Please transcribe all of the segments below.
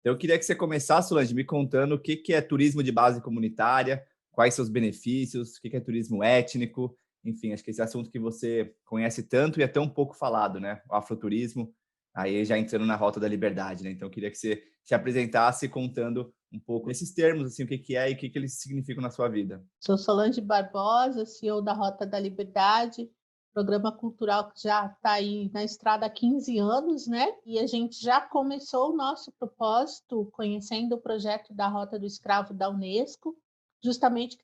Então, eu queria que você começasse, Solange, me contando o que que é turismo de base comunitária, quais seus benefícios, o que que é turismo étnico, enfim, acho que esse assunto que você conhece tanto e é tão pouco falado, né? O afroturismo, aí já entrando na Rota da Liberdade, né? Então, eu queria que você se apresentasse contando um pouco desses termos, assim, o que que é e o que que eles significam na sua vida. Sou Solange Barbosa, CEO da Rota da Liberdade, programa cultural que já está aí na estrada há 15 anos, né? E a gente já começou o nosso propósito conhecendo o projeto da Rota do Escravo da Unesco, justamente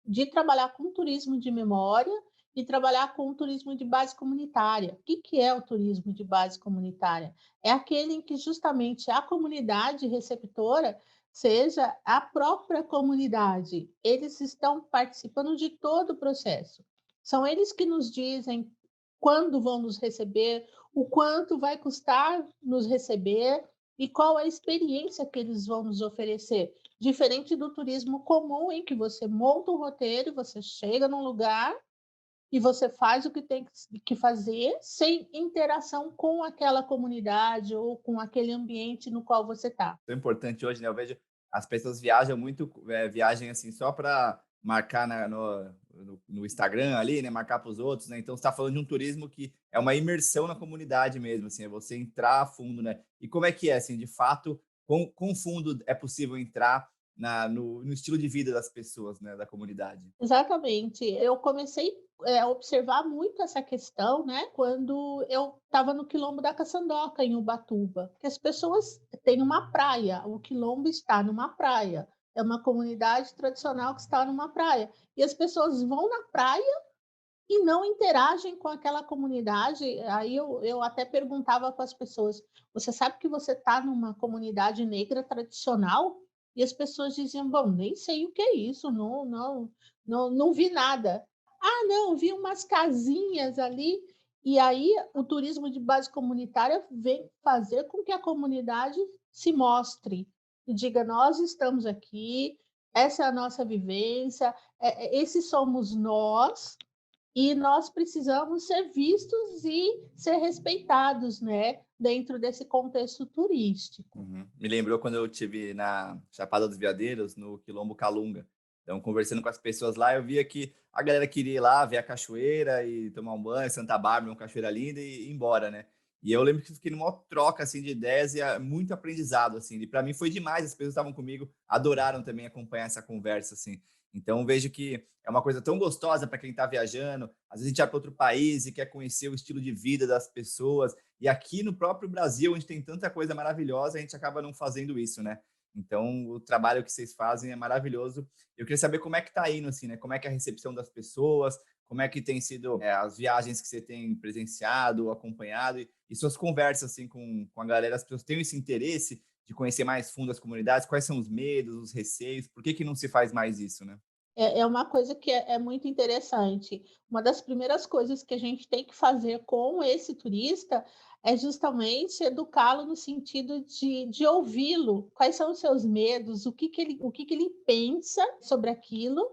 de trabalhar com turismo de memória e trabalhar com turismo de base comunitária. O que é o turismo de base comunitária? É aquele em que justamente a comunidade receptora seja a própria comunidade. Eles estão participando de todo o processo. São eles que nos dizem quando vão nos receber, o quanto vai custar nos receber e qual a experiência que eles vão nos oferecer. Diferente do turismo comum, em que você monta um roteiro, você chega num lugar e você faz o que tem que fazer sem interação com aquela comunidade ou com aquele ambiente no qual você está. Tão importante hoje, né? Eu vejo as pessoas viajam muito, viagem assim só para marcar no Instagram ali, né? Marcar para os outros, né? Então você está falando de um turismo que é uma imersão na comunidade mesmo, assim, é você entrar a fundo, né? E como é que é, assim, de fato, quão fundo é possível entrar no estilo de vida das pessoas, né? Da comunidade? Exatamente. Eu comecei, a observar muito essa questão, né, quando eu estava no quilombo da Caçandoca, em Ubatuba, que as pessoas têm uma praia, o quilombo está numa praia, é uma comunidade tradicional que está numa praia, e as pessoas vão na praia e não interagem com aquela comunidade. Aí eu até perguntava para as pessoas: "Você sabe que você está numa comunidade negra tradicional?" E as pessoas diziam: "Bom, nem sei o que é isso, não vi nada". "Ah, não, vi umas casinhas ali". E aí o turismo de base comunitária vem fazer com que a comunidade se mostre e diga: "Nós estamos aqui, essa é a nossa vivência, esses somos nós, e nós precisamos ser vistos e ser respeitados, né, dentro desse contexto turístico". Uhum. Me lembrou quando eu tive na Chapada dos Veadeiros, no Quilombo Calunga. Então, conversando com as pessoas lá, eu via que a galera queria ir lá ver a cachoeira e tomar um banho, Santa Bárbara, uma cachoeira linda e ir embora, né? E eu lembro que fiquei numa troca assim de ideias e muito aprendizado assim. E para mim foi demais, as pessoas estavam comigo, adoraram também acompanhar essa conversa assim. Então vejo que é uma coisa tão gostosa para quem está viajando. Às vezes a gente vai para outro país e quer conhecer o estilo de vida das pessoas e aqui no próprio Brasil, onde tem tanta coisa maravilhosa, a gente acaba não fazendo isso, né? Então, o trabalho que vocês fazem é maravilhoso. Eu queria saber como é que tá indo, assim, né? Como é que é a recepção das pessoas, como é que tem sido as viagens que você tem presenciado, acompanhado, e suas conversas, assim, com a galera. As pessoas têm esse interesse de conhecer mais fundo as comunidades, quais são os medos, os receios, por que que não se faz mais isso, né? É uma coisa que é muito interessante. Uma das primeiras coisas que a gente tem que fazer com esse turista é justamente educá-lo no sentido de ouvi-lo. Quais são os seus medos, o que que ele pensa sobre aquilo,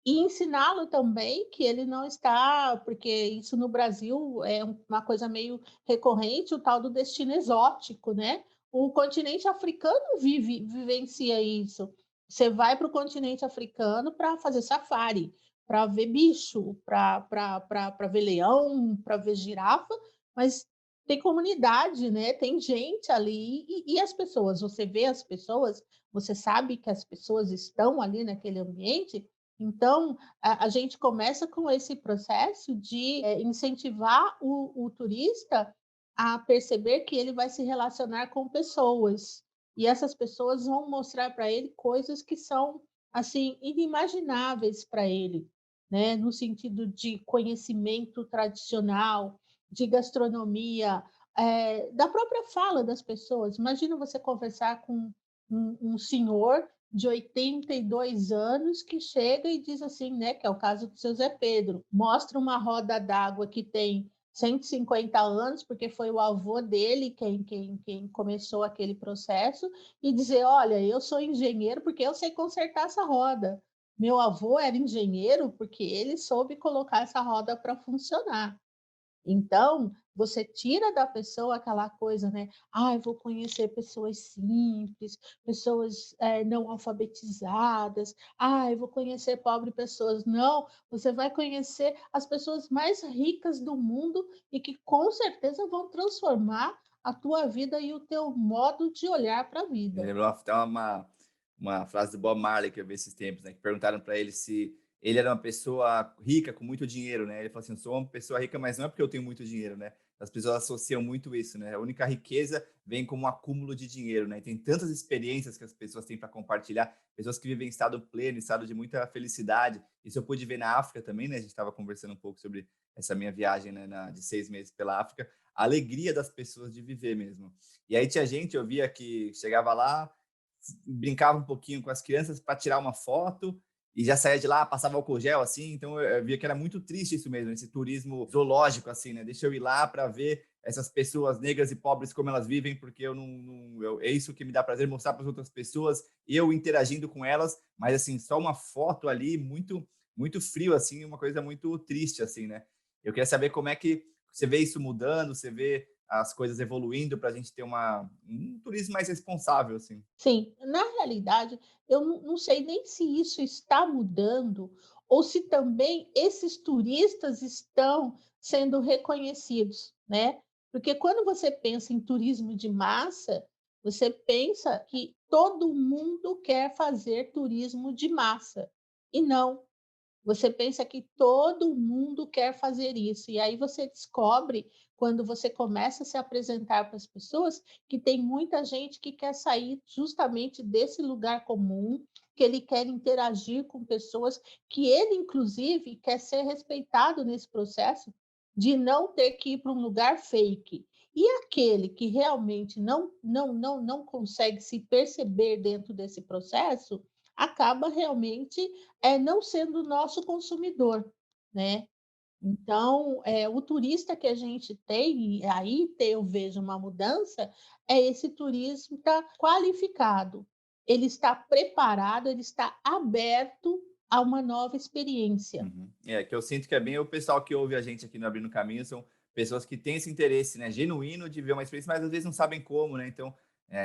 e ensiná-lo também que ele não está, porque isso no Brasil é uma coisa meio recorrente, o tal do destino exótico, né. O continente africano vivencia isso. Você vai para o continente africano para fazer safari, para ver bicho, para ver leão, para ver girafa, mas tem comunidade, né, tem gente ali e as pessoas, você vê as pessoas, você sabe que as pessoas estão ali naquele ambiente. Então, a gente começa com esse processo de, incentivar o turista a perceber que ele vai se relacionar com pessoas, e essas pessoas vão mostrar para ele coisas que são, assim, inimagináveis para ele, né, no sentido de conhecimento tradicional, de gastronomia, da própria fala das pessoas. Imagina você conversar com um senhor de 82 anos que chega e diz assim, né, que é o caso do seu Zé Pedro, mostra uma roda d'água que tem 150 anos, porque foi o avô dele quem começou aquele processo, e dizer: "Olha, eu sou engenheiro porque eu sei consertar essa roda. Meu avô era engenheiro porque ele soube colocar essa roda para funcionar". Então, você tira da pessoa aquela coisa, né? Ah, eu vou conhecer pessoas simples, pessoas não alfabetizadas. Ah, eu vou conhecer pobre pessoas. Não, você vai conhecer as pessoas mais ricas do mundo e que com certeza vão transformar a tua vida e o teu modo de olhar para a Me vida. lembrou até uma frase do Bob Marley que eu vi esses tempos, né, que perguntaram para ele se ele era uma pessoa rica com muito dinheiro, né? Ele falou assim: "Eu sou uma pessoa rica, mas não é porque eu tenho muito dinheiro", né? As pessoas associam muito isso, né? A única riqueza vem como um acúmulo de dinheiro, né? Tem tantas experiências que as pessoas têm para compartilhar, pessoas que vivem em estado pleno, em estado de muita felicidade. Isso eu pude ver na África também, né? A gente estava conversando um pouco sobre essa minha viagem, né, de 6 meses pela África, a alegria das pessoas de viver mesmo. E aí tinha gente, eu via que chegava lá, brincava um pouquinho com as crianças para tirar uma foto e já saía de lá, passava álcool gel, assim. Então eu via que era muito triste isso mesmo, esse turismo zoológico, assim, né? Deixa eu ir lá para ver essas pessoas negras e pobres como elas vivem, porque eu é isso que me dá prazer mostrar para as outras pessoas, eu interagindo com elas, mas assim, só uma foto ali, muito frio, assim, uma coisa muito triste, assim, né? Eu queria saber como é que você vê isso mudando, você vê as coisas evoluindo para a gente ter um turismo mais responsável, assim. Sim, na realidade, eu não sei nem se isso está mudando ou se também esses turistas estão sendo reconhecidos, né? Porque quando você pensa em turismo de massa, você pensa que todo mundo quer fazer turismo de massa. E não, você pensa que todo mundo quer fazer isso, e aí você descobre, quando você começa a se apresentar para as pessoas, que tem muita gente que quer sair justamente desse lugar comum, que ele quer interagir com pessoas, que ele, inclusive, quer ser respeitado nesse processo de não ter que ir para um lugar fake. E aquele que realmente não consegue se perceber dentro desse processo, acaba realmente não sendo nosso consumidor, né. Então, o turista que a gente tem, e aí eu vejo uma mudança, é esse turista qualificado. Ele está preparado, ele está aberto a uma nova experiência. Uhum. É, que eu sinto que é bem o pessoal que ouve a gente aqui no Abrindo Caminho, são pessoas que têm esse interesse, né, genuíno de ver uma experiência, mas às vezes não sabem como, né? Então,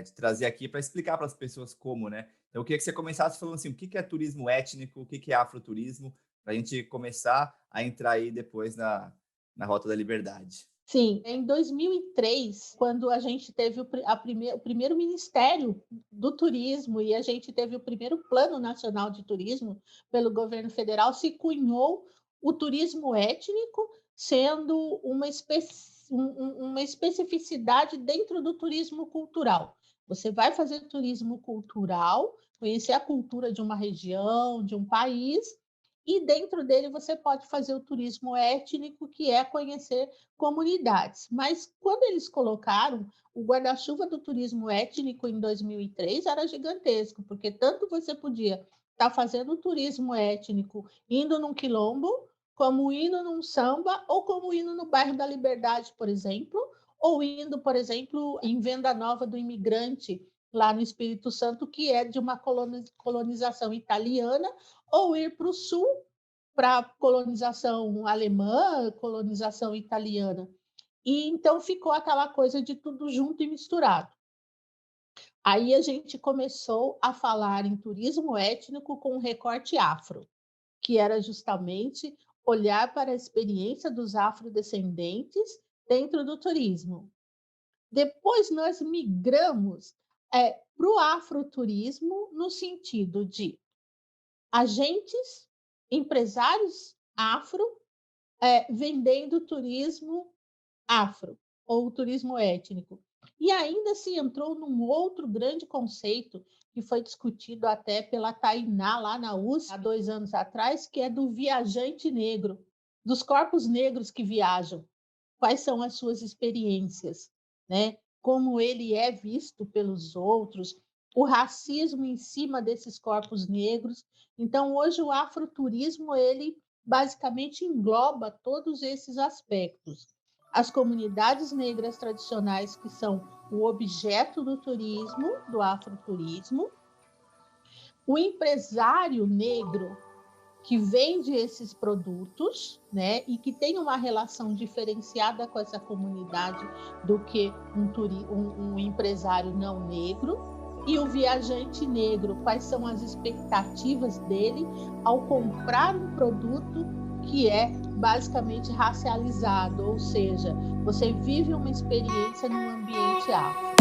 de trazer aqui para explicar para as pessoas como, né? Então, eu queria que você começasse falando assim, o que que é turismo étnico, o que que é afroturismo, para a gente começar a entrar aí depois na Rota da Liberdade. Sim, em 2003, quando a gente teve o primeiro Ministério do Turismo e a gente teve o primeiro Plano Nacional de Turismo pelo governo federal, se cunhou o turismo étnico, sendo uma especificidade dentro do turismo cultural. Você vai fazer turismo cultural, conhecer a cultura de uma região, de um país, e dentro dele você pode fazer o turismo étnico, que é conhecer comunidades. Mas quando eles colocaram o guarda-chuva do turismo étnico em 2003, era gigantesco, porque tanto você podia estar fazendo turismo étnico indo num quilombo, como indo num samba, ou como indo no bairro da Liberdade, por exemplo, ou indo, por exemplo, em Venda Nova do Imigrante, lá no Espírito Santo, que é de uma colonização italiana, ou ir para o sul, para colonização alemã, colonização italiana. E então ficou aquela coisa de tudo junto e misturado. Aí a gente começou a falar em turismo étnico com um recorte afro, que era justamente olhar para a experiência dos afrodescendentes dentro do turismo. Depois nós migramos para o afroturismo no sentido de agentes, empresários afro, vendendo turismo afro ou turismo étnico. E ainda se entrou num outro grande conceito que foi discutido até pela Tainá lá na USP há 2 anos atrás, que é do viajante negro, dos corpos negros que viajam. Quais são as suas experiências, né? Como ele é visto pelos outros, o racismo em cima desses corpos negros. Então, hoje o afroturismo, ele basicamente engloba todos esses aspectos. As comunidades negras tradicionais, que são o objeto do turismo, do afroturismo, o empresário negro, que vende esses produtos, né, e que tem uma relação diferenciada com essa comunidade do que um empresário não negro, e o viajante negro, quais são as expectativas dele ao comprar um produto que é basicamente racializado, ou seja, você vive uma experiência num ambiente afro.